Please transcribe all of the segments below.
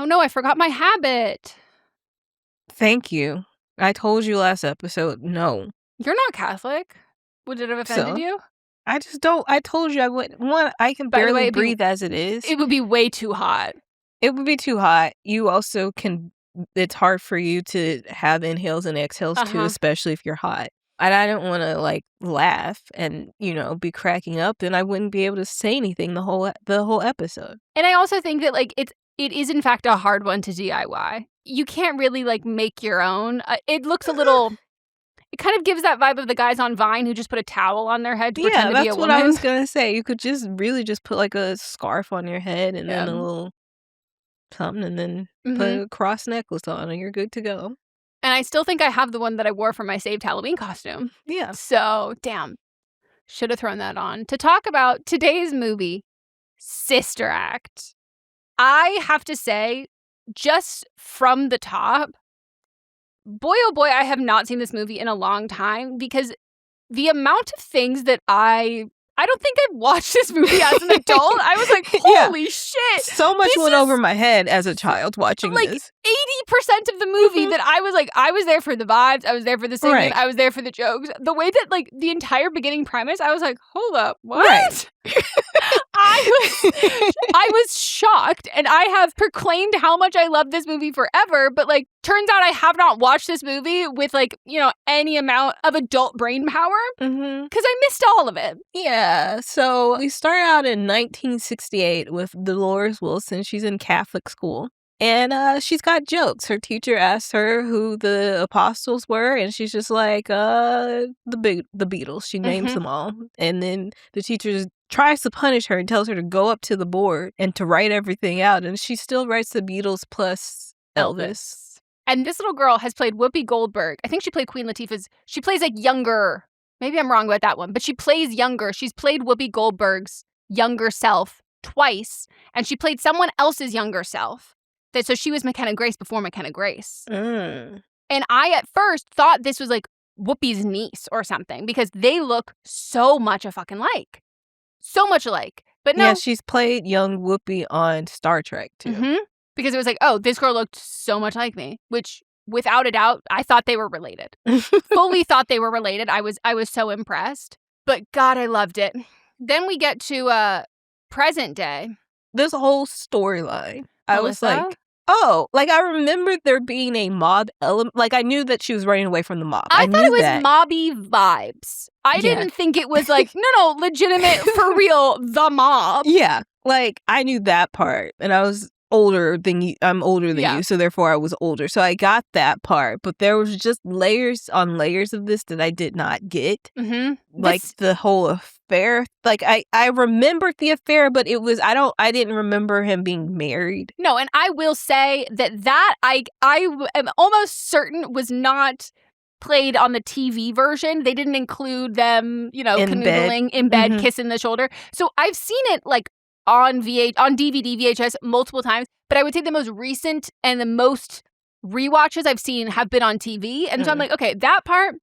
Oh no, I forgot my habit. Thank you. I told you last episode, no. You're not Catholic. Would it have offended you? I just don't. I told you I wouldn't. One, I can By the barely way, breathe as it is. It would be way too hot. It would be too hot. You also can, it's hard for you to have inhales and exhales too, especially if you're hot. And I don't want to like laugh and, be cracking up, and I wouldn't be able to say anything the whole episode. And I also think that like it is in fact a hard one to DIY. You can't really like make your own. It looks a little. It kind of gives that vibe of the guys on Vine who just put a towel on their head to pretend to be a woman. Yeah, that's what I was gonna say. You could just really just put like a scarf on your head and then a little something, and then put a cross necklace on, and you're good to go. And I still think I have the one that I wore for my saved Halloween costume. Yeah. So, damn. Should have thrown that on. To talk about today's movie, Sister Act. I have to say, just from the top, boy, oh boy, I have not seen this movie in a long time, because the amount of things that I don't think I've watched this movie as an adult. I was like, holy shit. So much went over my head as a child watching like this. 80% of the movie that I was like, I was there for the vibes, I was there for the singing, I was there for the jokes. The way that like the entire beginning premise, I was like, hold up, what? Right. I was shocked, and I have proclaimed how much I love this movie forever, but like turns out I have not watched this movie with like, any amount of adult brain power because I missed all of it. Yeah, so we start out in 1968 with Dolores Wilson. She's in Catholic school. And she's got jokes. Her teacher asked her who the apostles were, and she's just like, the Beatles. She names them all. And then the teacher tries to punish her and tells her to go up to the board and to write everything out. And she still writes the Beatles plus Elvis. And this little girl has played Whoopi Goldberg. I think she played Queen Latifah's. She plays like younger. Maybe I'm wrong about that one, but she plays younger. She's played Whoopi Goldberg's younger self twice, and she played someone else's younger self. So she was McKenna Grace before McKenna Grace. And I at first thought this was like Whoopi's niece or something, because they look so much a fucking like. So much alike. But no. Yeah, she's played young Whoopi on Star Trek too. Because it was like, oh, this girl looked so much like me, which without a doubt, I thought they were related. Fully thought they were related. I was so impressed. But God, I loved it. Then we get to present day. This whole storyline. I was like, oh, like I remembered there being a mob element. Like I knew that she was running away from the mob. I thought it was mobby vibes. I didn't think it was like, no, legitimate, for real, the mob. Yeah, like I knew that part, and I was older than you. I'm older than you, so therefore I was older. So I got that part, but there was just layers on layers of this that I did not get. Like the whole affair. Like I remembered the affair, but it was I didn't remember him being married. No, and I will say that I am almost certain was not played on the TV version. They didn't include them, canoodling in bed, kissing the shoulder. So I've seen it like on DVD, VHS multiple times, but I would say the most recent and the most rewatches I've seen have been on TV. And so I'm like, okay, that part,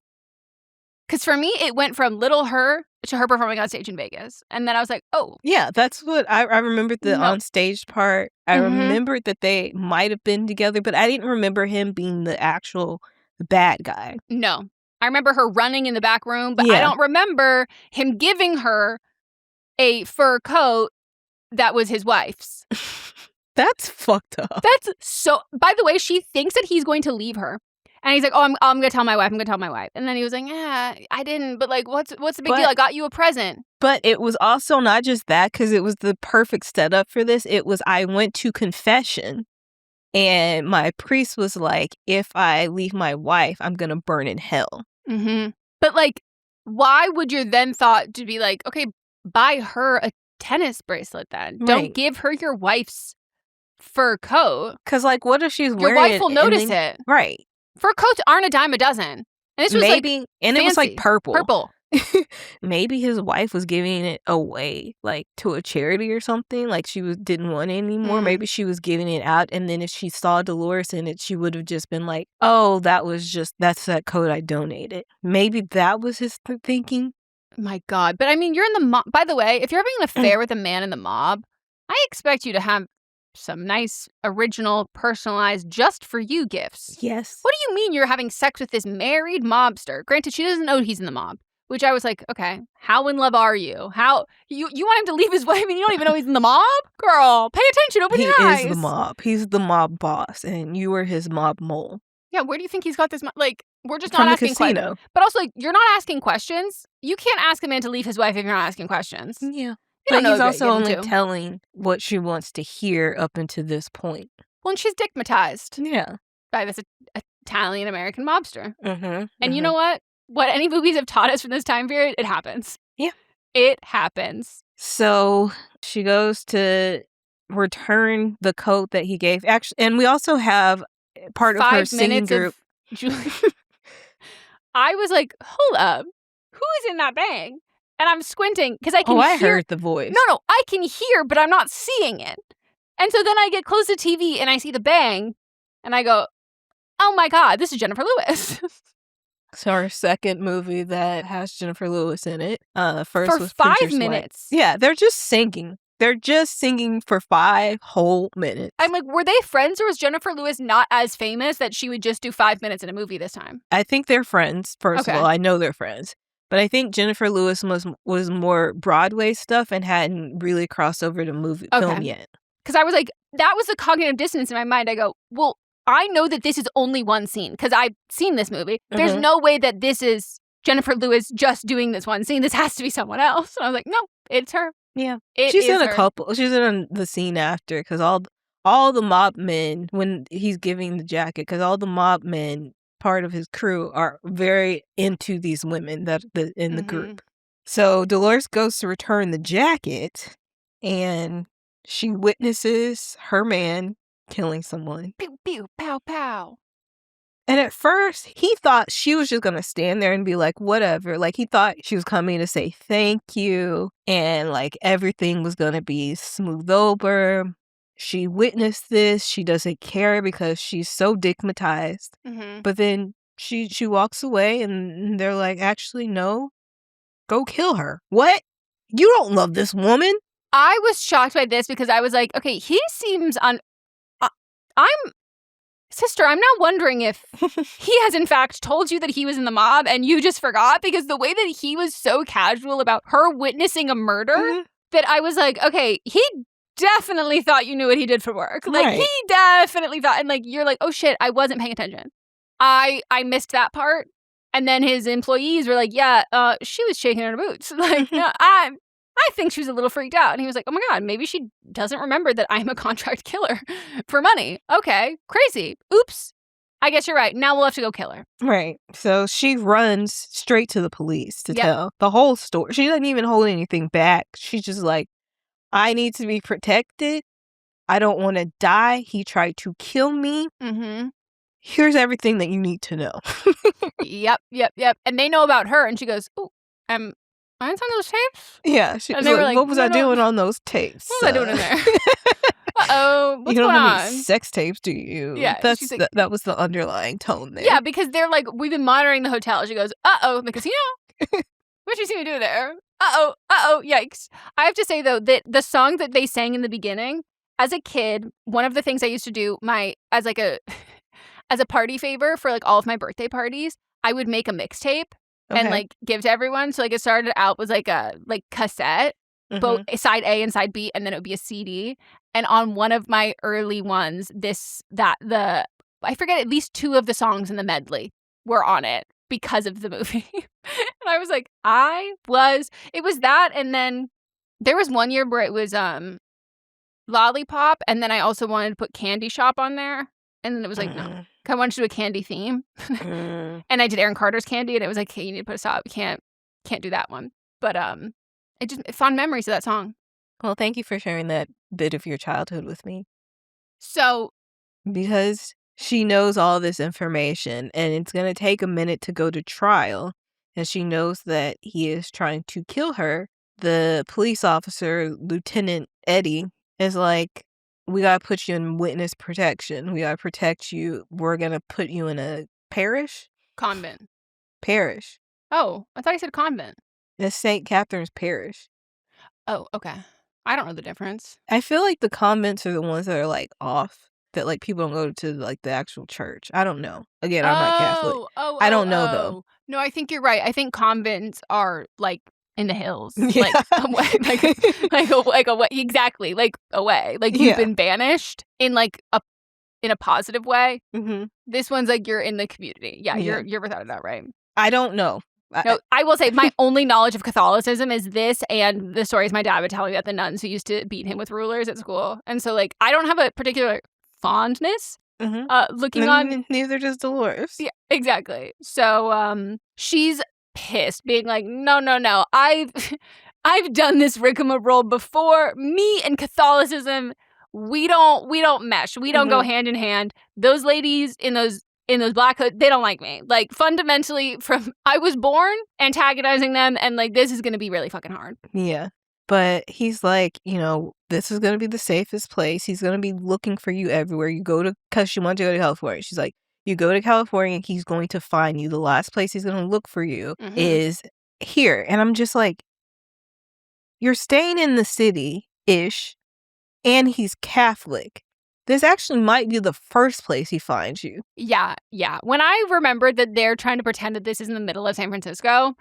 because for me, it went from little her to her performing on stage in Vegas. And then I was like, oh. Yeah, that's what I remembered the on stage part. I remembered that they might have been together, but I didn't remember him being the actual bad guy. No. I remember her running in the back room, but I don't remember him giving her a fur coat that was his wife's. That's fucked up. That's so... By the way, she thinks that he's going to leave her. And he's like, oh, I'm going to tell my wife. I'm going to tell my wife. And then he was like, I didn't. But like, what's the big deal? I got you a present. But it was also not just that, because it was the perfect setup for this. It was, I went to confession. And my priest was like, if I leave my wife, I'm going to burn in hell. But like, why would your then thought to be like, okay, buy her a tennis bracelet then? Right. Don't give her your wife's fur coat. Because like, what if she's wearing it? Your wife will notice it. Right. Fur coats aren't a dime a dozen. And this was maybe, like and fancy. It was like purple. Purple. Maybe his wife was giving it away, like to a charity or something. Like she didn't want it anymore. Maybe she was giving it out, and then if she saw Dolores in it, she would have just been like, "Oh, that's that coat I donated." Maybe that was his thinking. My God, but I mean, you're in the mob. By the way, if you're having an affair with a man in the mob, I expect you to have some nice, original, personalized, just for you gifts. Yes. What do you mean you're having sex with this married mobster? Granted, she doesn't know he's in the mob, which I was like, okay, how in love are you? How you want him to leave his wife and you don't even know he's in the mob? Girl, pay attention, open your eyes. He is the mob. He's the mob boss, and you were his mob mole. Yeah, where do you think he's got this? Like, we're just From not the asking casino. questions. But also, like, you're not asking questions. You can't ask a man to leave his wife if you're not asking questions. Yeah. But he's also only telling what she wants to hear up until this point. Well, and she's stigmatized. Yeah. By this Italian-American mobster. Mm-hmm. And you know what? What any movies have taught us from this time period, it happens. Yeah. It happens. So she goes to return the coat that he gave. Actually, and we also have part of her singing group. I was like, hold up. Who is in that bang? And I'm squinting because I can hear. I heard the voice. No, I can hear, but I'm not seeing it. And so then I get close to TV and I see the bang and I go, oh my God, this is Jennifer Lewis. It's our second movie that has Jennifer Lewis in it. First for was 5 Preacher's minutes. Wife. Yeah, they're just singing. They're just singing for 5 whole minutes. I'm like, were they friends or was Jennifer Lewis not as famous that she would just do 5 minutes in a movie this time? I think they're friends, first of all. I know they're friends. But I think Jennifer Lewis was more Broadway stuff and hadn't really crossed over to film yet. Because I was like, that was the cognitive dissonance in my mind. I go, well, I know that this is only one scene because I've seen this movie. There's no way that this is Jennifer Lewis just doing this one scene. This has to be someone else. And I was like, no, it's her. Yeah. She's in a couple. She's in the scene after because all the mob men, when he's giving the jacket, because all the mob men, part of his crew, are very into these women that in the group. So Dolores goes to return the jacket and she witnesses her man killing someone. Pew, pew, pow, pow. And at first, he thought she was just going to stand there and be like, whatever. Like, he thought she was coming to say thank you and, like, everything was going to be smooth over. She witnessed this. She doesn't care because she's so stigmatized. But then she walks away and they're like, actually, no, go kill her. What? You don't love this woman? I was shocked by this because I was like, okay, he seems Sister, I'm now wondering if he has in fact told you that he was in the mob and you just forgot, because the way that he was so casual about her witnessing a murder that I was like, okay, he definitely thought you knew what he did for work. Like, he definitely thought, and like, you're like, oh shit, I wasn't paying attention. I missed that part. And then his employees were like, yeah, she was shaking her boots. Like, no, I think she was a little freaked out. And he was like, oh my God, maybe she doesn't remember that I'm a contract killer for money. Okay, crazy. Oops. I guess you're right. Now we'll have to go kill her. Right. So she runs straight to the police to tell the whole story. She doesn't even hold anything back. She's just like, I need to be protected. I don't want to die. He tried to kill me. Here's everything that you need to know. Yep. And they know about her. And she goes, oh, I on those tapes? Yeah. She was like, what was I doing on those tapes? What was I doing in there? Uh-oh. What's going on? You don't have any sex tapes, do you? Yeah. Like, that was the underlying tone there. Yeah, because they're like, we've been monitoring the hotel. She goes, uh-oh, the casino? What you see me do there? Uh-oh, yikes. I have to say, though, that the song that they sang in the beginning, as a kid, one of the things I used to do as a party favor for like all of my birthday parties, I would make a mixtape. And like give to everyone. So like it started out was like a cassette, both side A and side B, and then it would be a CD. And on one of my early ones, I forget, at least 2 of the songs in the medley were on it because of the movie. And I was like, it was that, and then there was one year where it was Lollipop, and then I also wanted to put Candy Shop on there. And then it was like, no. I wanted to do a candy theme. And I did Aaron Carter's Candy, and it was like, hey, you need to put a stop. You can't do that one. But fond memories of that song. Well, thank you for sharing that bit of your childhood with me. So, because she knows all this information, and it's going to take a minute to go to trial, and she knows that he is trying to kill her, the police officer, Lieutenant Eddie, is like, we got to put you in witness protection. We got to protect you. We're going to put you in a parish? Convent. Parish. Oh, I thought you said convent. It's St. Catherine's Parish. Oh, okay. I don't know the difference. I feel like the convents are the ones that are like off, that like people don't go to like the actual church. I don't know. Again, I'm not Catholic. I don't know though. No, I think you're right. I think convents are like in the hills, Yeah. like away, like away, exactly, like away, like you've been banished in like in a positive way. Mm-hmm. This one's like you're in the community. Yeah, you're without a doubt right. I don't know. No, I will say my only knowledge of Catholicism is this and the stories my dad would tell me about the nuns who used to beat him with rulers at school. And so, like, I don't have a particular fondness looking on. Neither does Dolores. Yeah, exactly. So she's pissed, being like, no. I've done this rigmarole before. Me and Catholicism, we don't mesh. We don't go hand in hand. Those ladies in those black hoods, they don't like me. Like, fundamentally, I was born antagonizing them, and like this is gonna be really fucking hard. Yeah. But he's like, this is gonna be the safest place. He's gonna be looking for you everywhere. You go to, because she wants to go to California. She's like, you go to California, he's going to find you. The last place he's gonna look for you is here. And I'm just like, you're staying in the city-ish, and he's Catholic. This actually might be the first place he finds you. Yeah. When I remembered that they're trying to pretend that this is in the middle of San Francisco,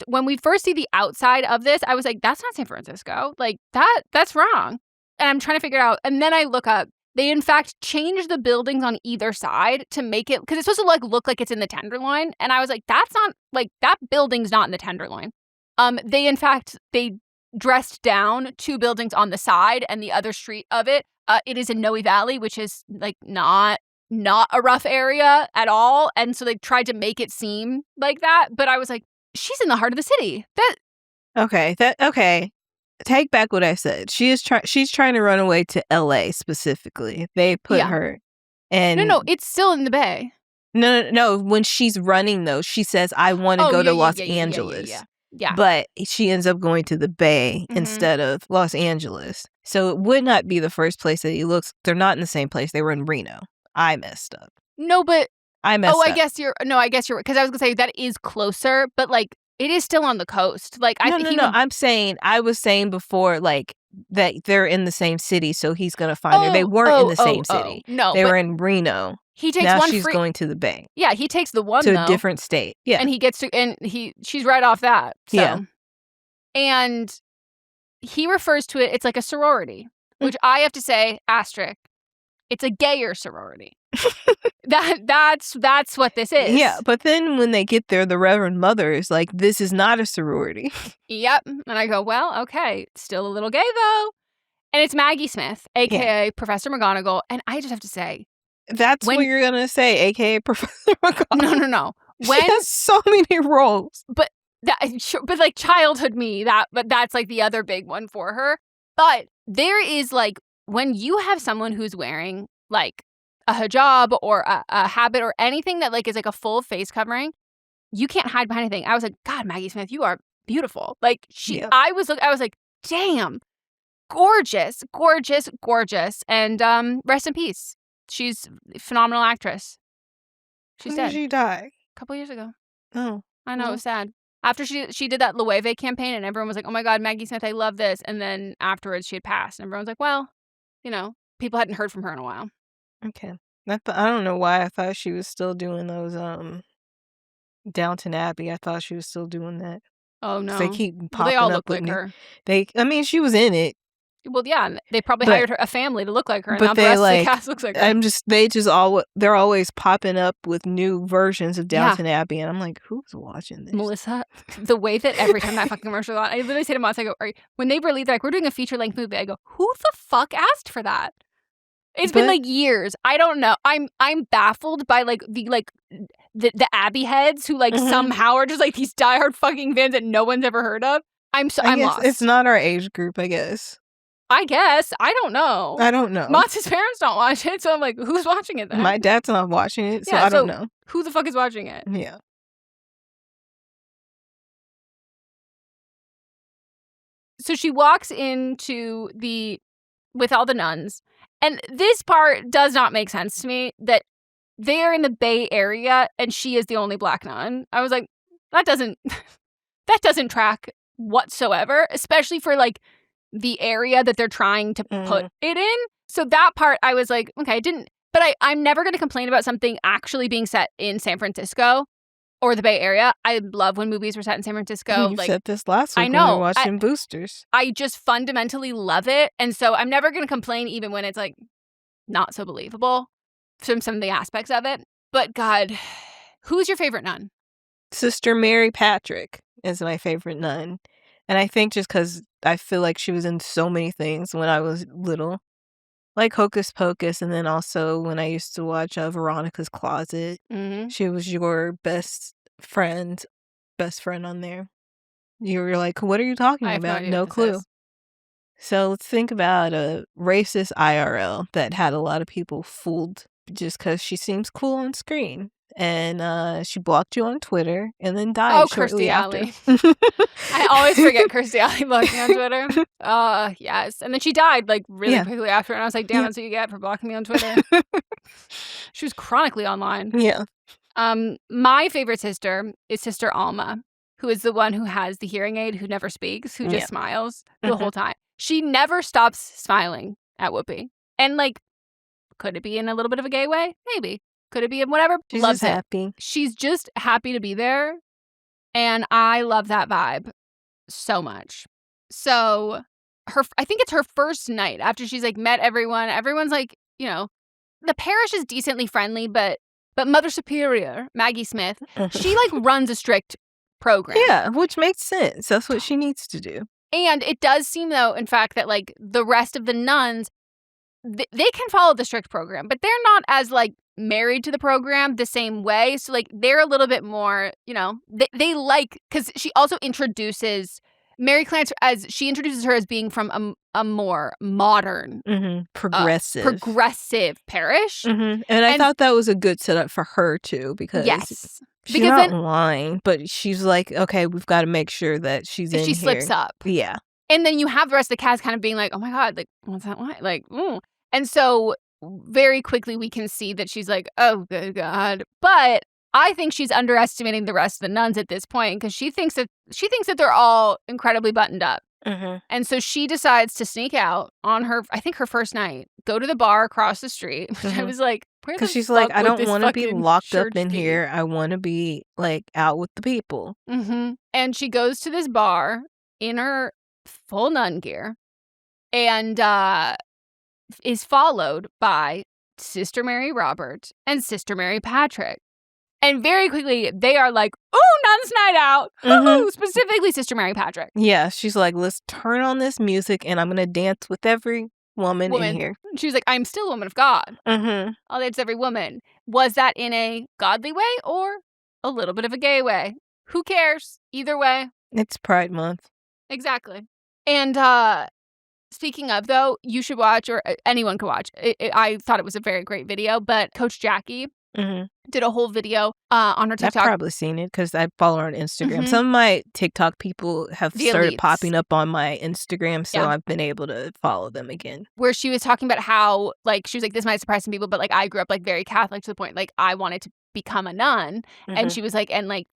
when we first see the outside of this, I was like, that's not San Francisco. Like, that's wrong. And I'm trying to figure it out. And then I look up. They, in fact, changed the buildings on either side to make it, because it's supposed to like look like it's in the Tenderloin. And I was like, that's not, like, that building's not in the Tenderloin. They dressed down 2 buildings on the side and the other street of it. It is in Noe Valley, which is like not a rough area at all. And so they tried to make it seem like that. But I was like, she's in the heart of the city. Okay. Take back what I said. She's trying to run away to LA specifically. They put her in. No, it's still in the Bay. No. When she's running though, she says, I want to go to Los Angeles. Yeah. But she ends up going to the Bay instead of Los Angeles. So it would not be the first place that he looks. They're not in the same place. They were in Reno. I messed up. No, but I messed up. I guess you're right. Because I was going to say that is closer, but like it is still on the coast. Like No. I was saying before, like, that they're in the same city, so he's going to find her. They weren't in the same city. No. They were in Reno. He takes now one. She's going to the Bay. Yeah, he takes the one to a different state. Yeah, and he gets to, and she's right off that. So. Yeah, and he refers to it. It's like a sorority, which I have to say, asterisk. It's a gayer sorority. That's what this is. Yeah, but then when they get there, the Reverend Mother is like, "This is not a sorority." Yep, and I go, "Well, okay, still a little gay though." And it's Maggie Smith, aka Professor McGonagall, and I just have to say. That's what you're gonna say, aka Professor McGonagall. No. She has so many roles, but like childhood me, but that's like the other big one for her. But there is like when you have someone who's wearing like a hijab or a habit or anything that like is like a full face covering, you can't hide behind anything. I was like, God, Maggie Smith, you are beautiful. Like I was like, damn, gorgeous, and rest in peace. She's a phenomenal actress. She's dead. When did she die? A couple years ago. Oh. I know, it was sad. After she did that Loewe campaign and everyone was like, oh my God, Maggie Smith, I love this. And then afterwards she had passed. And everyone was like, well, people hadn't heard from her in a while. Okay. I don't know why I thought she was still doing those Downton Abbey. I thought she was still doing that. Oh, no. They keep popping they all up look like her. She was in it. Well, yeah, they probably hired a family to look like her, and now the rest of the cast looks like her. They're always popping up with new versions of Downton Abbey, and I'm like, who's watching this? Melissa, the way that every time that fucking commercial on, I literally say to Moss, I go, when they release, like, we're doing a feature-length movie, I go, who the fuck asked for that? It's been like years. I don't know. I'm baffled by like the Abbey heads who like somehow are just like these diehard fucking fans that no one's ever heard of. I'm lost. It's not our age group, I guess. I guess. I don't know. Mott's parents don't watch it, so I'm like, who's watching it then? My dad's not watching it, so I don't know. Who the fuck is watching it? Yeah. So she walks into with all the nuns, and this part does not make sense to me, that they're in the Bay Area and she is the only black nun. I was like, that doesn't track whatsoever, especially for like the area that they're trying to put it in. So that part, I was like, okay, but I'm never going to complain about something actually being set in San Francisco or the Bay Area. I love when movies were set in San Francisco. You said this last week I know. When we were watching Boosters. I just fundamentally love it. And so I'm never going to complain even when it's like not so believable from some of the aspects of it. But God, who's your favorite nun? Sister Mary Patrick is my favorite nun. And I think just because I feel like she was in so many things when I was little. Like Hocus Pocus, and then also when I used to watch Veronica's Closet. Mm-hmm. She was your best friend on there. You were like, what are you talking about? No clue. So let's think about a racist IRL that had a lot of people fooled just because she seems cool on screen. And she blocked you on Twitter and then died shortly after. Kirstie Alley. I always forget Kirstie Alley blocked me on Twitter. Yes. And then she died like really quickly after. And I was like, damn, that's what you get for blocking me on Twitter. She was chronically online. Yeah. My favorite sister is Sister Alma, who is the one who has the hearing aid, who never speaks, who just smiles the whole time. She never stops smiling at Whoopi. And like, could it be in a little bit of a gay way? Maybe. Could it be in whatever? She's Loves just it. happy. She's just happy to be there. And I love that vibe so much. So I think it's her first night after she's like met everyone. Everyone's like, you know, the parish is decently friendly, but Mother Superior, Maggie Smith, she like runs a strict program. Yeah, which makes sense. That's what she needs to do. And it does seem, though, in fact, that like the rest of the nuns, they can follow the strict program, but they're not as like married to the program the same way. So like they're a little bit more, you know, they like, because she also introduces Mary Clarence introduces her as being from a more modern, progressive parish. And I thought that was a good setup for her too, because she's not lying, but she's like, okay, we've got to make sure that she's in here. She slips up. Yeah. And then you have the rest of the cast kind of being like, oh my God, like, what's that like? Like, ooh. And so very quickly we can see that she's like, oh, good God. But I think she's underestimating the rest of the nuns at this point because she thinks that they're all incredibly buttoned up. And so she decides to sneak out on her first night, go to the bar across the street. Which I was like, because she's like, I don't want to be locked up in here. I want to be like out with the people. And she goes to this bar in her full nun gear and is followed by Sister Mary Robert and Sister Mary Patrick. And very quickly, they are like, oh, nuns night out. Ooh, specifically Sister Mary Patrick. Yeah, she's like, let's turn on this music and I'm going to dance with every woman in here. She's like, I'm still a woman of God. I'll dance every woman. Was that in a godly way or a little bit of a gay way? Who cares? Either way. It's Pride Month. Exactly. And speaking of, though, you should watch, or anyone could watch. I thought it was a very great video, but Coach Jackie did a whole video on her TikTok. I've probably seen it because I follow her on Instagram. Some of my TikTok people have started popping up on my Instagram, so I've been able to follow them again. Where she was talking about how, like, she was like, this might surprise some people, but, like, I grew up, like, very Catholic to the point, like, I wanted to become a nun. And she was like, and, like,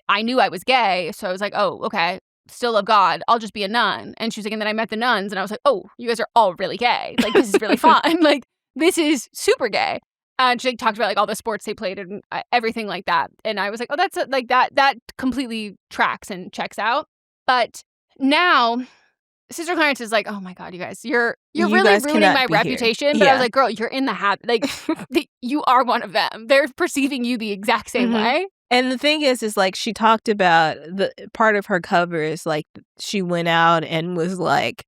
I knew I was gay, so I was like, oh, okay. Still love God, I'll just be a nun. And she was like, and then I met the nuns and I was like, oh, you guys are all really gay. Like, this is really fun. Like, this is super gay. And she talked about like all the sports they played and everything like that. And I was like, oh, that's like that completely tracks and checks out. But now Sister Clarence is like, oh my God, you guys, you're really ruining my reputation. Here. But I was like, girl, you're in the habit. Like, you are one of them. They're perceiving you the exact same way. And the thing is like she talked about the part of her cover is like she went out and was like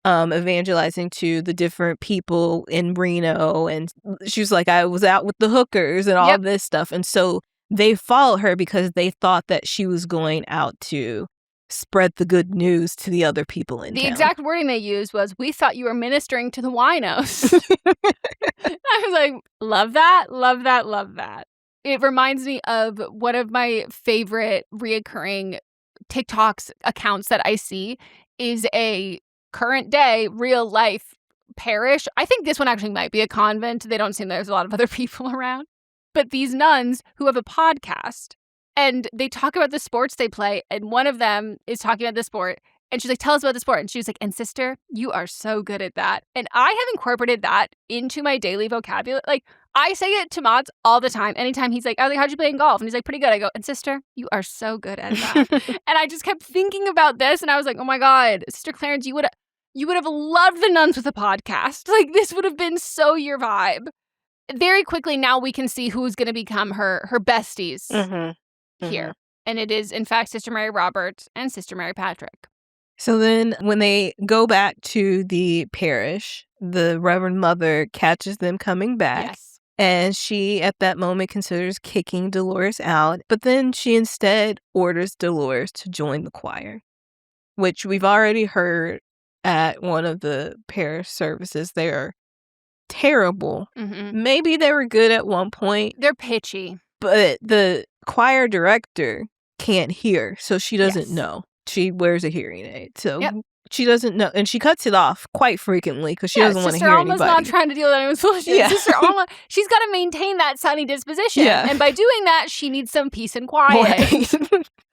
evangelizing to the different people in Reno. And she was like, I was out with the hookers and all this stuff. And so they followed her because they thought that she was going out to spread the good news to the other people in town. The exact wording they used was, we thought you were ministering to the winos. I was like, love that, love that, love that. It reminds me of one of my favorite reoccurring TikToks accounts that I see is a current day, real life parish. I think this one actually might be a convent. They don't seem there's a lot of other people around. But these nuns who have a podcast and they talk about the sports they play. And one of them is talking about the sport And she's like, tell us about the sport. And she was like, and sister, you are so good at that. And I have incorporated that into my daily vocabulary. Like, I say it to Mods all the time. Anytime he's like, I was like, how'd you play in golf? And he's like, pretty good. I go, and sister, you are so good at that. And I just kept thinking about this. And I was like, oh my God, Sister Clarence, you would have loved the Nuns with a podcast. Like, this would have been so your vibe. Very quickly, now we can see who's going to become her besties here. And it is, in fact, Sister Mary Roberts and Sister Mary Patrick. So then when they go back to the parish, the Reverend Mother catches them coming back. Yes. And she, at that moment, considers kicking Dolores out. But then she instead orders Dolores to join the choir, which we've already heard at one of the parish services. They are terrible. Maybe they were good at one point. They're pitchy. But the choir director can't hear, so she doesn't know. She wears a hearing aid, so she doesn't know. And she cuts it off quite frequently because she doesn't want to hear anybody. Sister Alma's not trying to deal with anyone's bullshit. Sister Alma, she's got to maintain that sunny disposition. And by doing that, she needs some peace and quiet.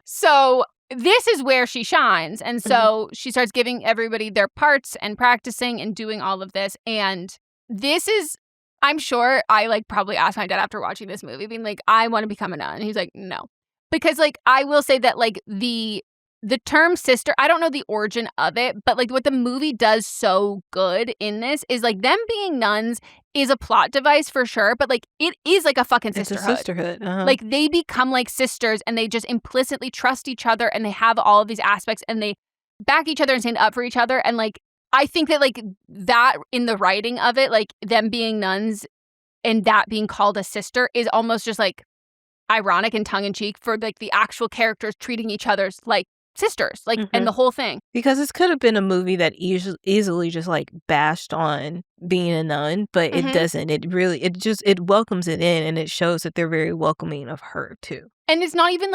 So this is where she shines. And so she starts giving everybody their parts and practicing and doing all of this. And this is, I'm sure I probably asked my dad after watching this movie, being like, I want to become a nun. And he's like, no. Because I will say that the term sister, I don't know the origin of it, but what the movie does so good in this is them being nuns is a plot device for sure, but it is a fucking sisterhood. It's a sisterhood. They become sisters and they just implicitly trust each other and they have all of these aspects and they back each other and stand up for each other. And I think that that in the writing of it, them being nuns and that being called a sister is almost just ironic and tongue-in-cheek for the actual characters treating each other like sisters, and the whole thing. Because this could have been a movie that easily just bashed on being a nun, but it doesn't. It welcomes it in, and it shows that they're very welcoming of her too. And it's not even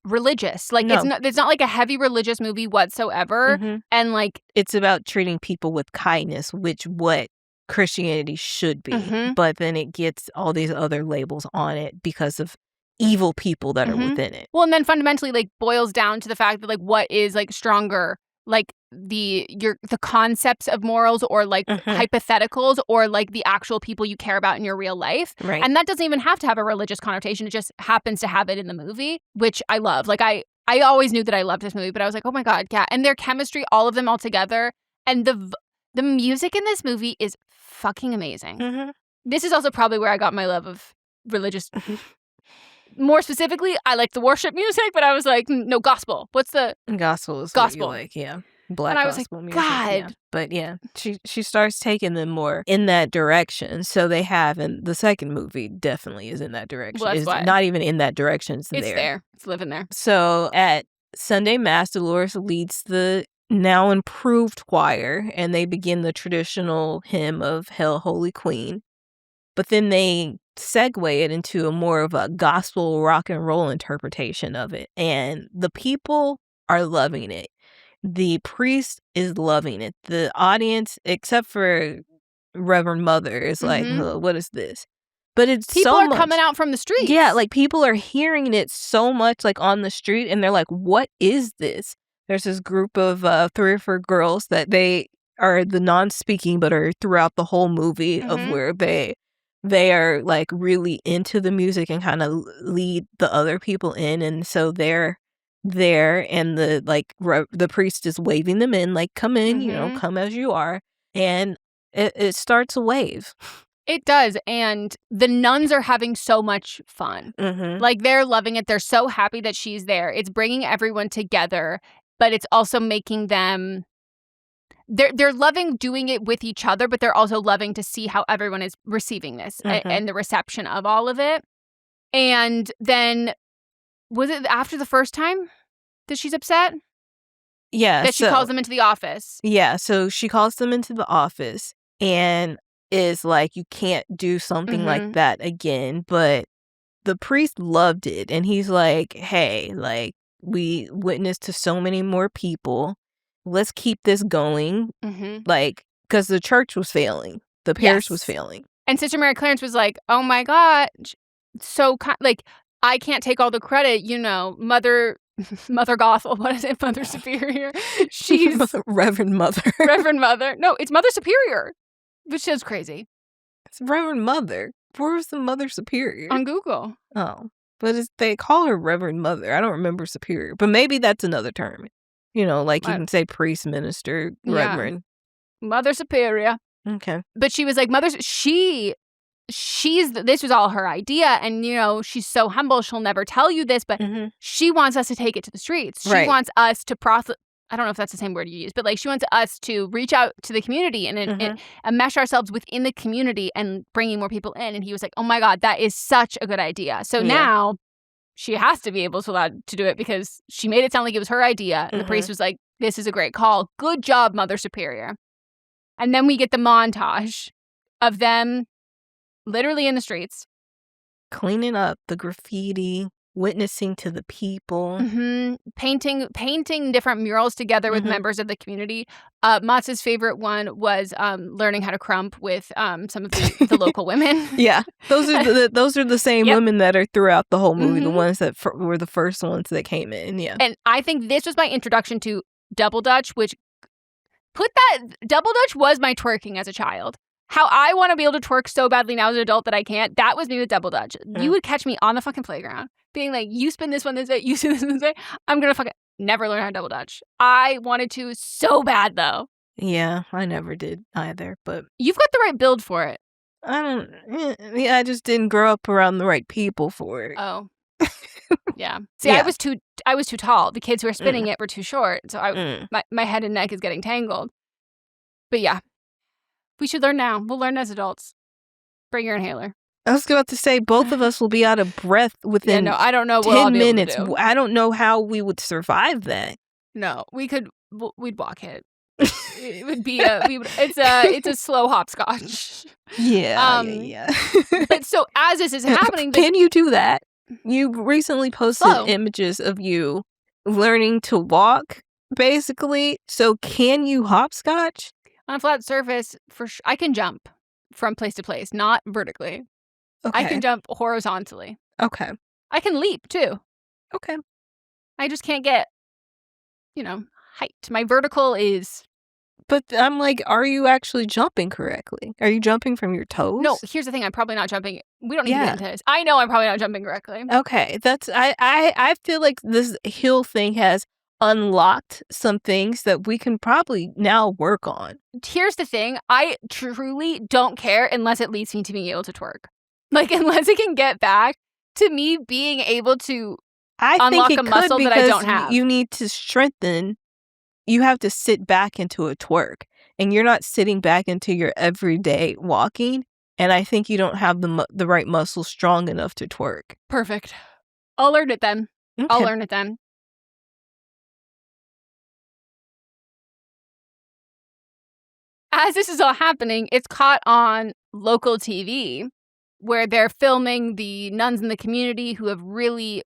religious. No. It's not a heavy religious movie whatsoever. And it's about treating people with kindness, which what Christianity should be. But then it gets all these other labels on it because of evil people that are within it. Well, and then fundamentally boils down to the fact that what is stronger, the concepts of morals or hypotheticals or the actual people you care about in your real life. Right. And that doesn't even have to have a religious connotation. It just happens to have it in the movie, which I love. I always knew that I loved this movie, but I was like, oh my God, yeah. And their chemistry, all of them all together, and the music in this movie is fucking amazing. This is also probably where I got my love of religious. More specifically, I like the worship music, but I was like, no, gospel. What's the gospel? Is gospel? What you like, black and I was gospel like, music. God. Yeah. But yeah, she starts taking them more in that direction. So they have, and the second movie definitely is in that direction. Well, it's not even in that direction. It's there. It's living there. So at Sunday Mass, Dolores leads the now improved choir, and they begin the traditional hymn of Hail, Holy Queen. But then they segue it into a more of a gospel rock and roll interpretation of it. And the people are loving it. The priest is loving it. The audience, except for Reverend Mother, is like, what is this? But it's people so are much coming out from the streets. Yeah, people are hearing it so much on the street, and they're like, what is this? There's this group of 3 or 4 girls that they are the non-speaking but are throughout the whole movie of where they are really into the music and kind of lead the other people in. And so they're there and the priest is waving them in, come in, come as you are. And it starts a wave. It does. And the nuns are having so much fun. They're loving it. They're so happy that she's there. It's bringing everyone together, but it's also making them... They're loving doing it with each other, but they're also loving to see how everyone is receiving this and the reception of all of it. And then, was it after the first time that she's upset? Yeah. That she calls them into the office. Yeah, so she calls them into the office and is like, you can't do something like that again. But the priest loved it. And he's like, hey, we witnessed to so many more people. Let's keep this going. Because the church was failing. The parish was failing. And Sister Mary Clarence was like, oh my God. So, I can't take all the credit. Mother Mother Gothel. What is it? Mother Superior. She's Reverend Mother. Reverend Mother. No, it's Mother Superior, which is crazy. It's Reverend Mother. Where's the Mother Superior? On Google. Oh, but they call her Reverend Mother. I don't remember Superior, but maybe that's another term. You know, like you can say priest, minister, reverend. Mother Superior. Okay. But she was like, this was all her idea, and she's so humble, she'll never tell you this, but she wants us to take it to the streets. She wants us to I don't know if that's the same word you use, but like she wants us to reach out to the community and mesh ourselves within the community and bringing more people in. And he was like, oh my God, that is such a good idea. So now she has to be able to allow to do it because she made it sound like it was her idea. And the priest was like, this is a great call. Good job, Mother Superior. And then we get the montage of them literally in the streets. Cleaning up the graffiti, witnessing to the people. Painting different murals together with members of the community. Matz's favorite one was learning how to crump with some of the local women. Yeah. Those are the same women that are throughout the whole movie, the ones that were the first ones that came in, And I think this was my introduction to Double Dutch, which Double Dutch was my twerking as a child. How I want to be able to twerk so badly now as an adult that I can't. That was me with Double Dutch. You would catch me on the fucking playground being like, you spin this one this way, you spin this one this way. I'm going to fucking never learn how to Double Dutch. I wanted to so bad, though. Yeah, I never did either, but... You've got the right build for it. I just didn't grow up around the right people for it. Oh. Yeah. See, I was too tall. The kids who were spinning it were too short, so my head and neck is getting tangled. But yeah. We should learn now. We'll learn as adults. Bring your inhaler. I was about to say, both of us will be out of breath within I don't know 10 minutes. I don't know how we would survive that. No, we'd walk it. It would be it's a slow hopscotch. Yeah. But so as this is happening... Can you do that? You recently posted images of you learning to walk, basically. So can you hopscotch? On a flat surface, I can jump from place to place, not vertically. Okay. I can jump horizontally. Okay. I can leap, too. Okay. I just can't get, height. My vertical is... But I'm like, are you actually jumping correctly? Are you jumping from your toes? No, here's the thing. I'm probably not jumping. We don't need to get into this. I know I'm probably not jumping correctly. Okay. I feel like this hill thing has unlocked some things that we can probably now work on. Here's the thing. I truly don't care unless it leads me to being able to twerk. Like, unless it can get back to me being able to unlock a muscle that I don't have. You need to strengthen. You have to sit back into a twerk. And you're not sitting back into your everyday walking. And I think you don't have the right muscles strong enough to twerk. Perfect. I'll learn it then. Okay. I'll learn it then. As this is all happening, it's caught on local TV where they're filming the nuns in the community who have really,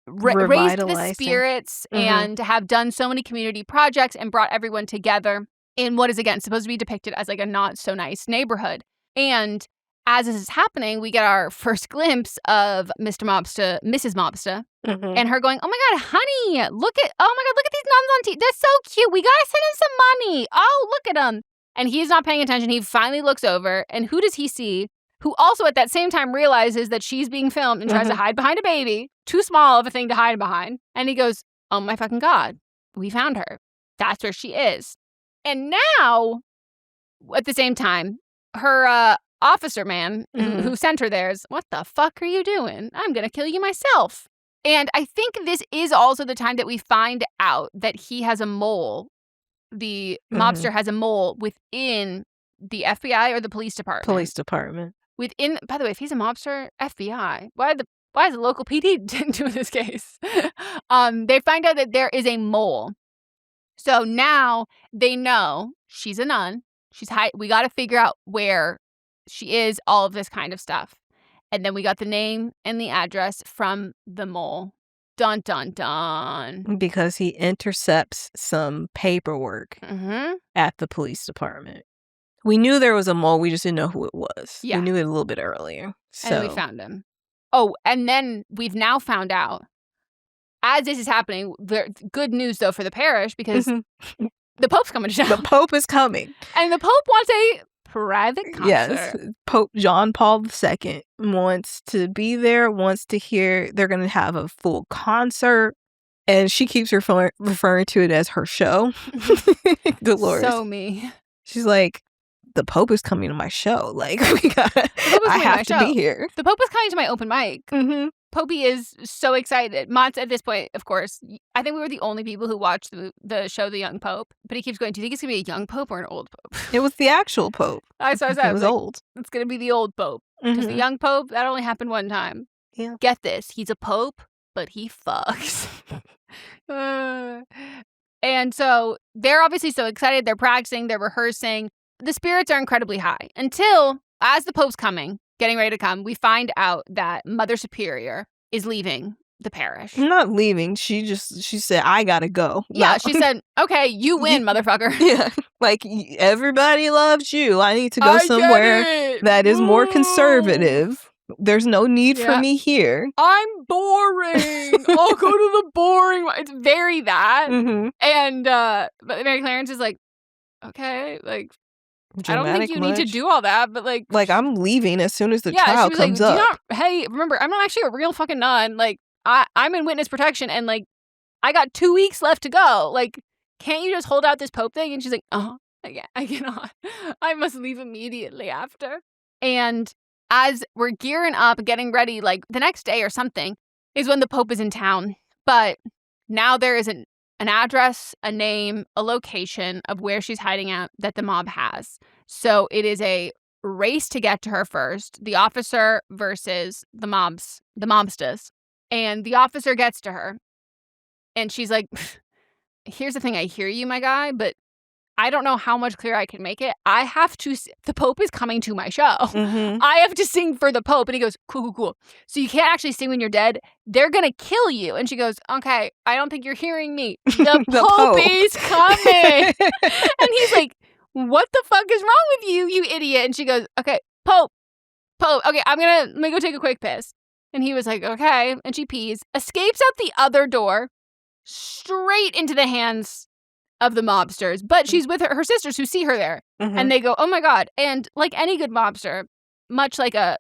raised the spirits and have done so many community projects and brought everyone together in what is, again, supposed to be depicted as like a not so nice neighborhood. And as this is happening, we get our first glimpse of Mrs. Mobster, and her going, oh my God, honey, look at these nuns on TV. They're so cute. We got to send them some money. Oh, look at them. And he's not paying attention. He finally looks over, and who does he see? Who also at that same time realizes that she's being filmed and tries to hide behind a baby. Too small of a thing to hide behind. And he goes, oh my fucking God, we found her. That's where she is. And now, at the same time, her officer man who sent her there is, what the fuck are you doing? I'm going to kill you myself. And I think this is also the time that we find out that he has a mole. The mobster has a mole within the FBI or the police department. Within, by the way, if he's a mobster, FBI. Why is the local PD doing this case? They find out that there is a mole. So now they know she's a nun. We got to figure out where she is, all of this kind of stuff. And then we got the name and the address from the mole. Dun, dun, dun. Because he intercepts some paperwork at the police department. We knew there was a mole. We just didn't know who it was. Yeah. We knew it a little bit earlier. So. And we found him. Oh, and then we've now found out as this is happening, good news, though, for the parish, because the Pope's coming to town. The Pope is coming. And the Pope wants a private concert. Yes. Pope John Paul II wants to be there, wants to hear. They're going to have a full concert. And she keeps referring to it as her show. Dolores. So me. She's like, the Pope is coming to my show. Like, I have to be here. The Pope is coming to my open mic. Popey is so excited. Mott's at this point, of course, I think we were the only people who watched the show The Young Pope. But he keeps going, do you think it's going to be a young Pope or an old Pope? It was the actual Pope. I said it was old. It's going to be the old Pope. Because the young Pope, that only happened one time. Yeah. Get this. He's a Pope, but he fucks. And so they're obviously so excited. They're practicing. They're rehearsing. The spirits are incredibly high until, as the Pope's coming, getting ready to come, we find out that Mother Superior is leaving the parish. Not leaving. She said, I gotta go. Yeah, she said, okay, you win, motherfucker. Yeah. Like, everybody loves you. I need to go somewhere that is more conservative. There's no need for me here. I'm boring. I'll go to the boring one. It's very that. And but Mary Clarence is like, okay, like, dramatic, I don't think you need to do all that, but like I'm leaving as soon as the trial comes up. Hey, remember, I'm not actually a real fucking nun. Like, I'm in witness protection, and like, I got 2 weeks left to go. Like, can't you just hold out this Pope thing? And she's like, I cannot. I must leave immediately after. And as we're gearing up, getting ready, like the next day or something, is when the Pope is in town. But now there is an address, a name, a location of where she's hiding out that the mob has. So it is a race to get to her first, the officer versus the mobsters. And the officer gets to her. And she's like, here's the thing, I hear you, my guy, but I don't know how much clearer I can make it. I have to, the Pope is coming to my show. I have to sing for the Pope. And he goes, cool. So you can't actually sing when you're dead. They're going to kill you. And she goes, okay, I don't think you're hearing me. The Pope is coming. And he's like, what the fuck is wrong with you, you idiot? And she goes, okay, Pope, okay, let me go take a quick piss. And he was like, okay. And she pees, escapes out the other door, straight into the hands of the mobsters, but she's with her sisters who see her there, and they go, oh my God. And like any good mobster, much like the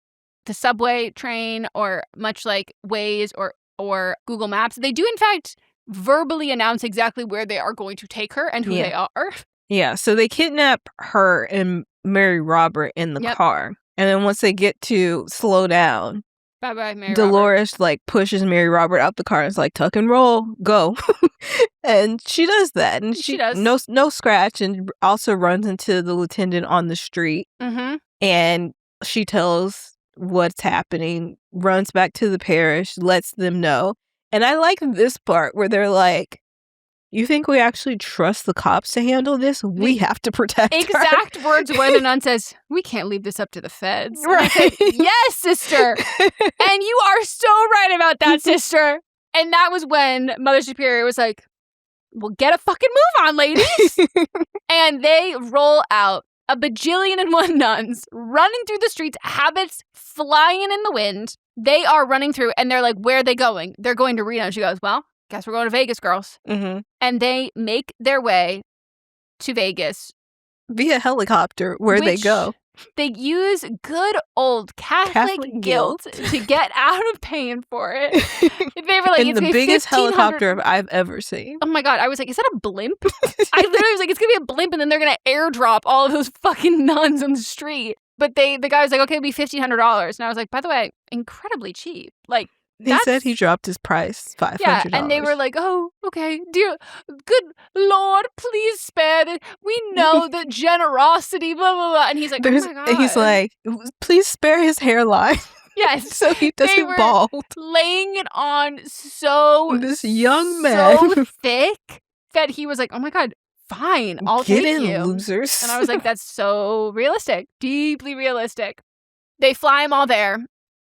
subway train, or much like Waze or Google Maps, they do in fact verbally announce exactly where they are going to take her and who they are. Yeah, so they kidnap her and Mary Robert in the car, and then once they get to slow down, bye-bye, Mary Dolores, like, pushes Mary Robert out the car and is like, tuck and roll, go. And she does that. And she does. No scratch, and also runs into the lieutenant on the street. And she tells what's happening, runs back to the parish, lets them know. And I like this part where they're like, you think we actually trust the cops to handle this? We have to protect her. Exact words where the nun says, we can't leave this up to the feds. Right. Said, yes, sister. And you are so right about that, sister. And that was when Mother Superior was like, well, get a fucking move on, ladies. And they roll out a bajillion and one nuns running through the streets, habits flying in the wind. They are running through, and they're like, where are they going? They're going to Reno. And she goes, well, guess we're going to Vegas, girls. And they make their way to Vegas via helicopter, where they go. They use good old Catholic guilt to get out of paying for it. They were like, it's the biggest helicopter I've ever seen. Oh my God. I was like, is that a blimp? I literally was like, it's going to be a blimp, and then they're going to airdrop all of those fucking nuns on the street. But the guy was like, okay, it'll be $1,500. And I was like, by the way, incredibly cheap. Like, he said he dropped his price, $500. Yeah, and they were like, oh, okay, dear, good Lord, please spare it. We know that generosity, blah, blah, blah. And he's like, oh my God. He's like, please spare his hairline. Yes. So he doesn't bald. Laying it on so this young man. So thick that he was like, oh my God, fine, I'll take you. Get in, losers. And I was like, that's so realistic, deeply realistic. They fly him all there,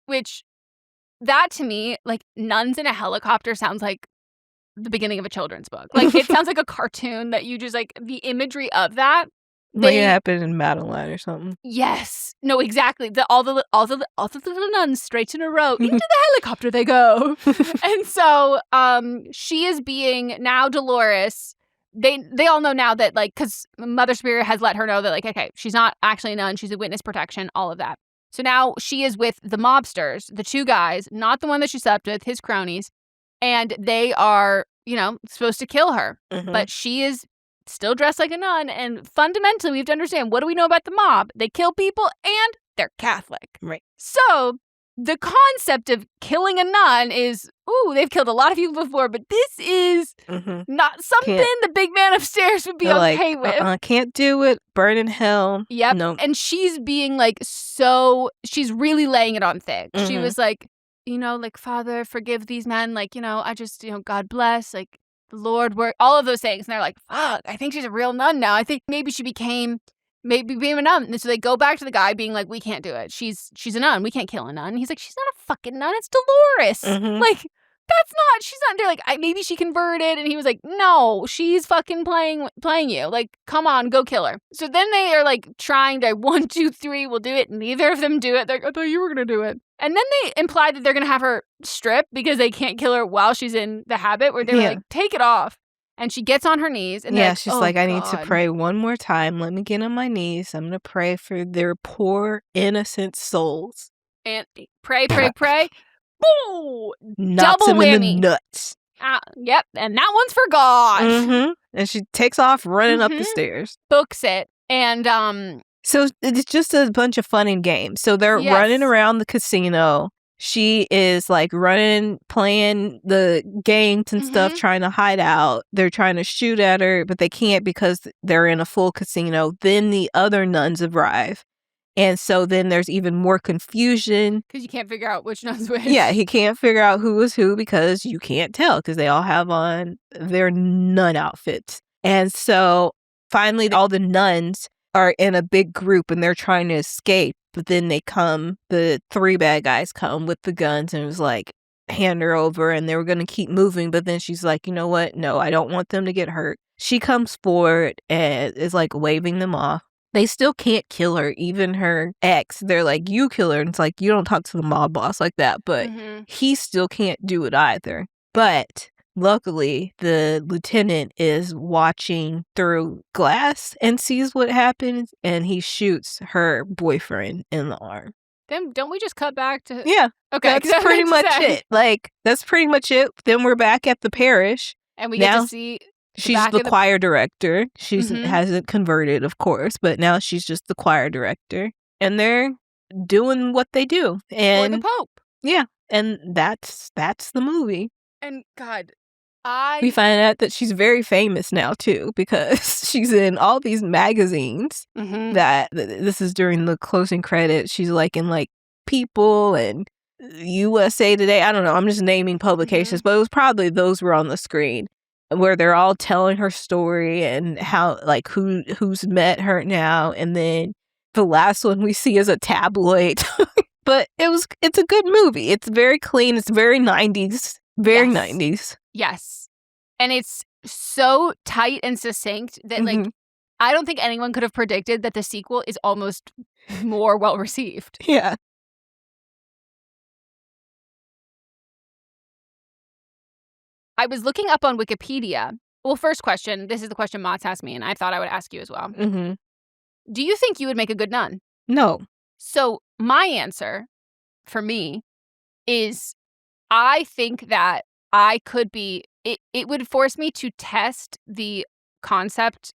which... that to me, like, nuns in a helicopter sounds like the beginning of a children's book. Like, it sounds like a cartoon that you just, like, the imagery of that Like it happened in Madeline or something. Yes. No, exactly. All the little nuns straight in a row. Into the helicopter they go. And so she is being, now Dolores, they all know now that, like, because Mother Superior has let her know that, like, okay, she's not actually a nun, she's a witness protection, all of that. So now she is with the mobsters, the two guys, not the one that she slept with, his cronies, and they are, supposed to kill her. But she is still dressed like a nun, and fundamentally we have to understand, what do we know about the mob? They kill people and they're Catholic. Right. So the concept of killing a nun is, they've killed a lot of people before, but this is not something the big man upstairs would be okay with. Can't do it. Burn in hell. Yep. No. And she's being like, she's really laying it on thick. She was like, like, Father, forgive these men. Like, I just, God bless. Like, the Lord work, all of those things. And they're like, fuck, I think she's a real nun now. I think maybe she became a nun. And so they go back to the guy being like, we can't do it. She's a nun. We can't kill a nun. And he's like, she's not a fucking nun. It's Dolores. Like, she's not. They're like, maybe she converted. And he was like, no, she's fucking playing you. Like, come on, go kill her. So then they are like trying to 1, 2, 3, we'll do it. Neither of them do it. They're like, I thought you were going to do it. And then they imply that they're going to have her strip because they can't kill her while she's in the habit, where they're like, take it off. And she gets on her knees. And she's like, I need to pray one more time. Let me get on my knees. I'm going to pray for their poor, innocent souls. And pray. Boo! Knocks Double him whammy. in the nuts. Yep. And that one's for God. And she takes off running up the stairs. Books it. And so it's just a bunch of fun and games. So they're running around the casino. She is like running, playing the games and stuff, trying to hide out. They're trying to shoot at her, but they can't because they're in a full casino. Then the other nuns arrive. And so then there's even more confusion. Because you can't figure out which nun's which. Yeah, he can't figure out who is who because you can't tell because they all have on their nun outfits. And so finally all the nuns are in a big group and they're trying to escape. But then the 3 bad guys come with the guns and it was like, hand her over, and they were going to keep moving. But then she's like, you know what? No, I don't want them to get hurt. She comes forward and is like waving them off. They still can't kill her. Even her ex, they're like, you kill her. And it's like, you don't talk to the mob boss like that. But he still can't do it either. But luckily, the lieutenant is watching through glass and sees what happens, and he shoots her boyfriend in the arm. Then don't we just cut back to... Yeah. Okay. That's pretty much it. Like, that's pretty much it. Then we're back at the parish. And we get to see... She's the choir director. She hasn't converted, of course, but now she's just the choir director. And they're doing what they do. And for the Pope. Yeah. And that's the movie. And God... We find out that she's very famous now, too, because she's in all these magazines that this is during the closing credits. She's like in like People and USA Today. I don't know. I'm just naming publications, but it was probably those were on the screen where they're all telling her story and how like who's met her now. And then the last one we see is a tabloid. But it's a good movie. It's very clean. It's very 90s. Very 90s. Yes. And it's so tight and succinct that, like, I don't think anyone could have predicted that the sequel is almost more well received. Yeah. I was looking up on Wikipedia. Well, first question. This is the question Mott's asked me, and I thought I would ask you as well. Do you think you would make a good nun? No. So my answer for me is I think that I could be, it would force me to test the concept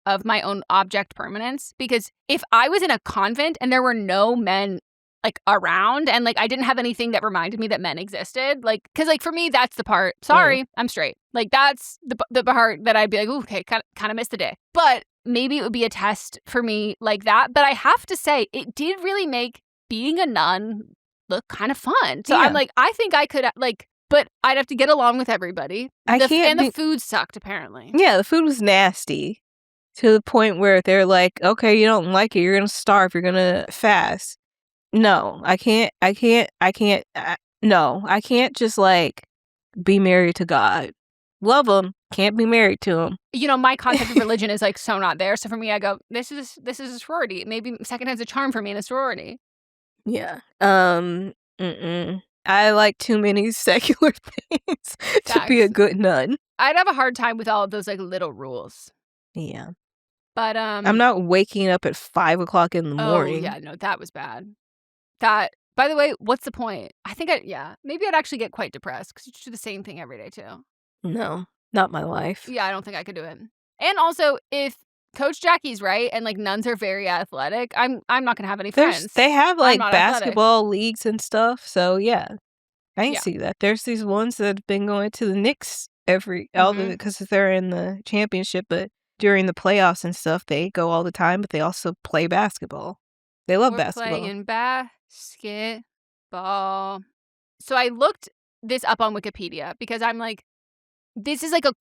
of my own object permanence. Because if I was in a convent and there were no men like around and like I didn't have anything that reminded me that men existed, like, because like for me, that's the part, sorry, I'm straight. Like that's the part that I'd be like, ooh, okay, kind of missed the day. But maybe it would be a test for me like that. But I have to say, it did really make being a nun look kind of fun. So I'm like, I think I could like, but I'd have to get along with everybody. And the food sucked, apparently. Yeah, the food was nasty to the point where they're like, okay, you don't like it, you're going to starve, you're going to fast. No, I can't just like be married to God. love them, can't be married to them. You know, my concept of religion is like so not there. So for me, I go, this is a sorority. Maybe second has a charm for me in a sorority. Yeah. I like too many secular things to be a good nun. I'd have a hard time with all of those like little rules. Yeah. But I'm not waking up at 5 o'clock in the morning. Oh yeah, no, that was bad. That, by the way, what's the point? I think maybe I'd actually get quite depressed because you do the same thing every day too. No, not my life. Yeah, I don't think I could do it. And also, if Coach Jackie's right and like nuns are very athletic, I'm not gonna have any friends. They have like basketball leagues and stuff, so yeah, I can see that. There's these ones that have been going to the Knicks because they're in the championship, but during the playoffs and stuff, they go all the time, but they also play basketball. They love basketball. Playing basketball. So I looked this up on Wikipedia because I'm like, this is like a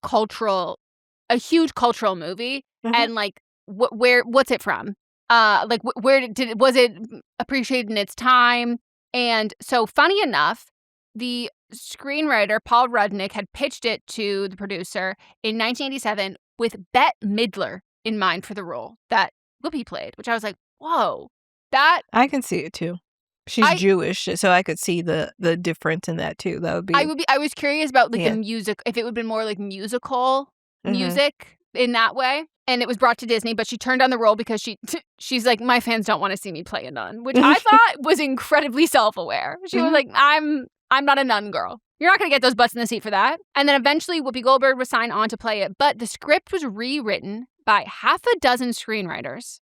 huge cultural movie, and like, what's it from? Like, was it appreciated in its time? And so, funny enough, the screenwriter Paul Rudnick had pitched it to the producer in 1987 with Bette Midler in mind for the role that Whoopi played, which I was like, whoa, that I can see it too. She's Jewish, so I could see the difference in that too. That would be. I was curious about like the music, if it would have been more like musical music in that way. And it was brought to Disney, but she turned down the role because she's like, my fans don't want to see me play a nun, which I thought was incredibly self-aware. She was like, I'm not a nun girl. You're not going to get those butts in the seat for that. And then eventually Whoopi Goldberg was signed on to play it, but the script was rewritten by half a dozen screenwriters,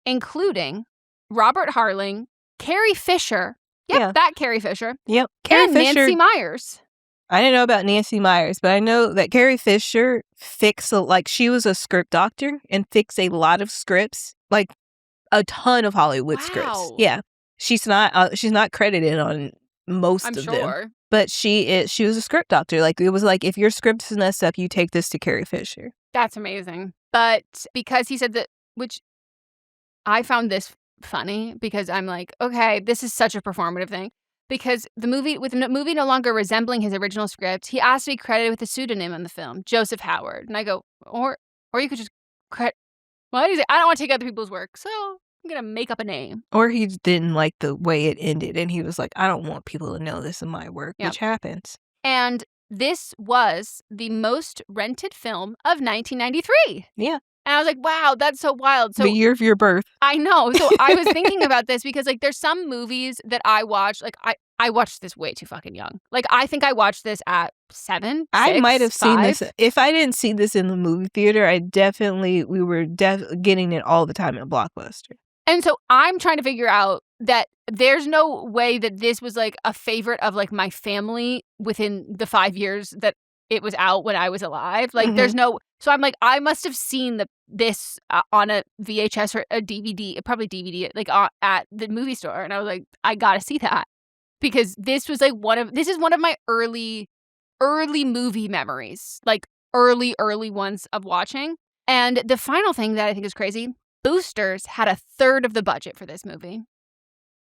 including Robert Harling, Carrie Fisher. That Carrie Fisher. Yep. And Nancy Myers. I didn't know about Nancy Myers, but I know that Carrie Fisher she was a script doctor and fixed a lot of scripts, like a ton of Hollywood scripts. Yeah. She's not credited on most of them. But she was a script doctor. Like, it was like, if your script is messed up, you take this to Carrie Fisher. That's amazing. But because he said that, which I found this funny because I'm like, okay, this is such a performative thing. Because the movie no longer resembling his original script, he asked to be credited with a pseudonym on the film, Joseph Howard. And I go, or you could just credit. Well, he's like, I don't want to take other people's work, so I'm gonna make up a name. Or he didn't like the way it ended, and he was like, I don't want people to know this is my work, which happens. And this was the most rented film of 1993. Yeah. And I was like, wow, that's so wild. So the year of your birth. I know. So I was thinking about this because, like, there's some movies that I watched. Like, I watched this way too fucking young. Like, I think I watched this at 7, 6, I might have 5. seen this. If I didn't see this in the movie theater, we were getting it all the time at Blockbuster. And so I'm trying to figure out that there's no way that this was, like, a favorite of, like, my family within the 5 years that it was out when I was alive. Like, there's no... So I'm like, I must have seen this on a VHS or a DVD, probably DVD, like at the movie store. And I was like, I gotta see that. Because this was like this is one of my early movie memories. Like early ones of watching. And the final thing that I think is crazy, Boosters had a third of the budget for this movie.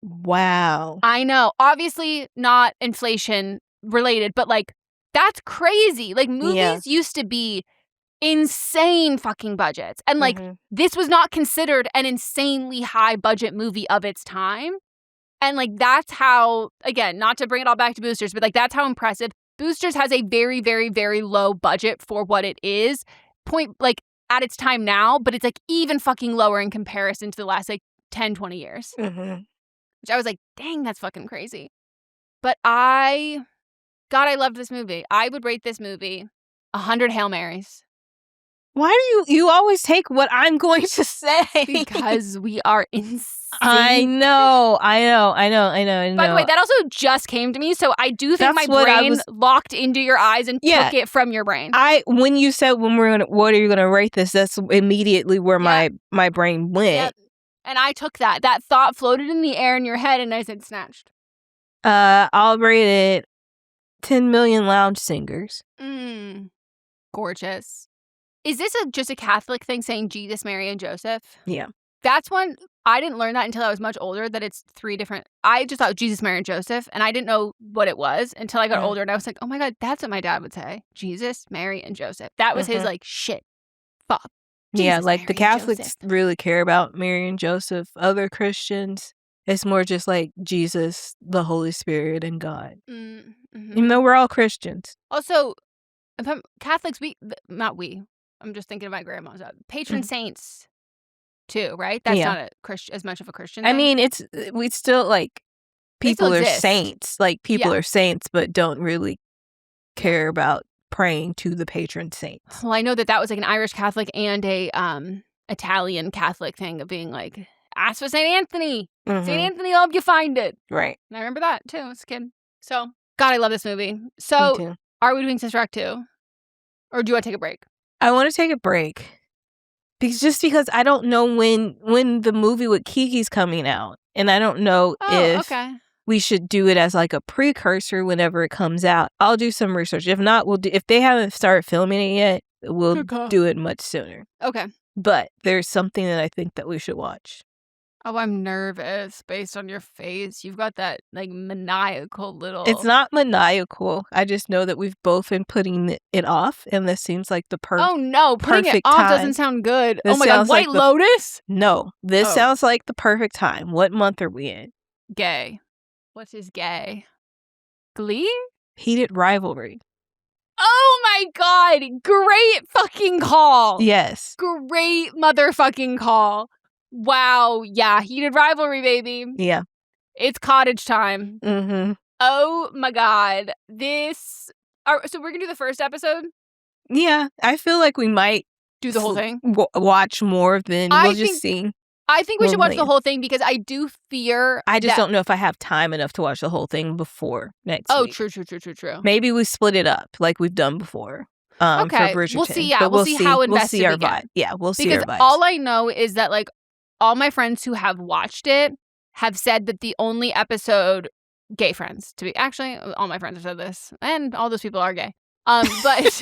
Wow. I know. Obviously not inflation related, but like, that's crazy. Like, movies used to be insane fucking budgets. And like, this was not considered an insanely high budget movie of its time. And like, that's how, again, not to bring it all back to Boosters, but like, that's how impressive. Boosters has a very, very, very low budget for what it is. Like, at its time now, but it's like even fucking lower in comparison to the last like 10, 20 years. Which I was like, dang, that's fucking crazy. But I loved this movie. I would rate this movie 100 Hail Marys. Why do you always take what I'm going to say? Because we are in sync. I know. By the way, that also just came to me, so I do think my brain locked into your eyes and took it from your brain. When you said what are you gonna rate this, that's immediately where my brain went. Yep. And I took that. That thought floated in the air in your head, and I said snatched. I'll rate it 10 million lounge singers. Gorgeous. Is this just a Catholic thing saying Jesus, Mary, and Joseph? Yeah. That's one I didn't learn that until I was much older, that it's 3 different. I just thought Jesus, Mary, and Joseph, and I didn't know what it was until I got older, and I was like, oh my God, that's what my dad would say. Jesus, Mary, and Joseph. That was his, like, shit. Fuck. Jesus, like Mary, the Catholics Joseph. really care about Mary and Joseph. Other Christians, it's more just like Jesus, the Holy Spirit, and God. Even though we're all Christians. Also, Catholics, I'm just thinking of my grandma's patron saints too, right? That's not as much of a Christian thing. I mean, we still like people are saints. Like people are saints, but don't really care about praying to the patron saints. Well, I know that was like an Irish Catholic and a Italian Catholic thing of being like, ask for St. Anthony. St. Anthony will help you find it. Right. And I remember that too as a kid. So, God, I love this movie. So, me too. Are we doing Sister Act 2? Or do you want to take a break? I want to take a break. Because I don't know when the movie with Kiki's coming out. And I don't know if we should do it as like a precursor whenever it comes out. I'll do some research. If not, if they haven't started filming it yet, we'll do it much sooner. Okay. But there's something that I think that we should watch. Oh, I'm nervous based on your face. You've got that like maniacal little... It's not maniacal. I just know that we've both been putting it off, and this seems like the perfect Oh no, putting it off doesn't sound good. Oh my God, White Lotus? No, this sounds like the perfect time. What month are we in? Gay. What's his gay? Glee? Heated Rivalry. Oh my God, great fucking call. Yes. Great motherfucking call. Wow, yeah, Heated Rivalry, baby. Yeah. It's cottage time. Mm-hmm. Oh my God. So we're gonna do the first episode? Yeah, I feel like we might do the whole thing. Watch more than we'll just see. I think we should watch the whole thing because I do fear. I just don't know if I have time enough to watch the whole thing before next week. True. Maybe we split it up like we've done before. Okay, for Bridgerton. We'll see. Yeah, we'll see how invested we'll see our we get. vibe. Yeah, we'll see our vibes. Because all I know is that like all my friends who have watched it have said that the only episode, gay friends to be actually, all my friends have said this, and all those people are gay. But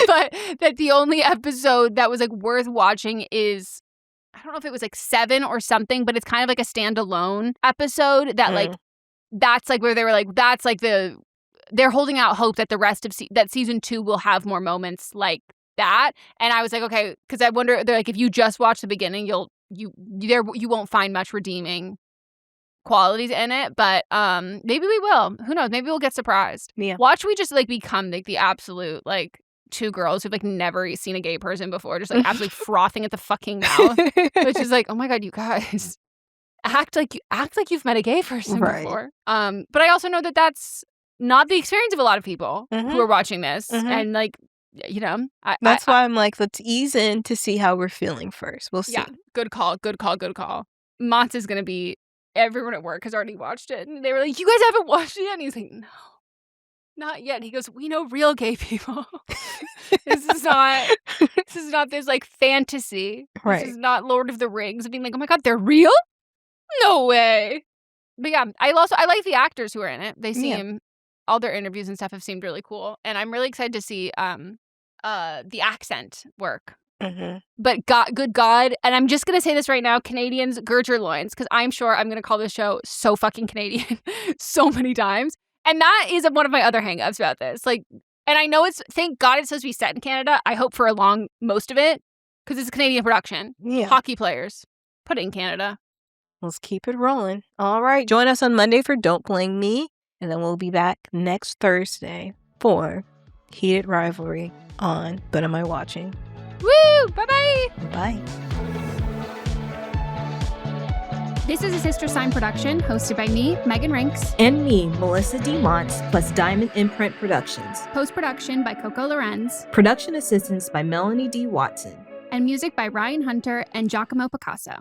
but that the only episode that was like worth watching is, I don't know if it was like 7 or something, but it's kind of like a standalone episode that like that's like where they were like that's like they're holding out hope that the rest of that season 2 will have more moments like that. And I was like, okay, because I wonder, they're like, if you just watch the beginning, you won't find much redeeming qualities in it, but maybe we will. Who knows? Maybe we'll get surprised. Yeah. Watch we just like become like the absolute like 2 girls who've like never seen a gay person before, just like absolutely frothing at the fucking mouth, which is like, oh my God, you guys act like you've met a gay person before. But I also know that that's not the experience of a lot of people who are watching this, and like, you know, that's why I'm like, let's ease in to see how we're feeling first. We'll see. Yeah, good call. Mats is gonna be. Everyone at work has already watched it, and they were like, "You guys haven't watched it yet?" And he's like, "No, not yet." He goes, "We know real gay people. This is not this like fantasy. Right. This is not Lord of the Rings." And being like, "Oh my God, they're real? No way!" But yeah, I like the actors who are in it. They seem all their interviews and stuff have seemed really cool, and I'm really excited to see the accent work. But good God, and I'm just gonna say this right now, Canadians, gird your loins, because I'm sure I'm gonna call this show so fucking Canadian so many times, and that is one of my other hangups about this. Like, and I know thank God it's supposed to be set in Canada. I hope for most of it, because it's a Canadian production. Yeah, hockey players, put it in Canada. Let's keep it rolling. All right, join us on Monday for Don't Blame Me, and then we'll be back next Thursday for Heated Rivalry on But Am I Watching? Woo! Bye-bye! Bye. This is a Sister Sign production hosted by me, Megan Rinks. And me, Melissa D. Montz, plus Diamond Imprint Productions. Post-production by Coco Lorenz. Production assistance by Melanie D. Watson. And music by Ryan Hunter and Giacomo Picasso.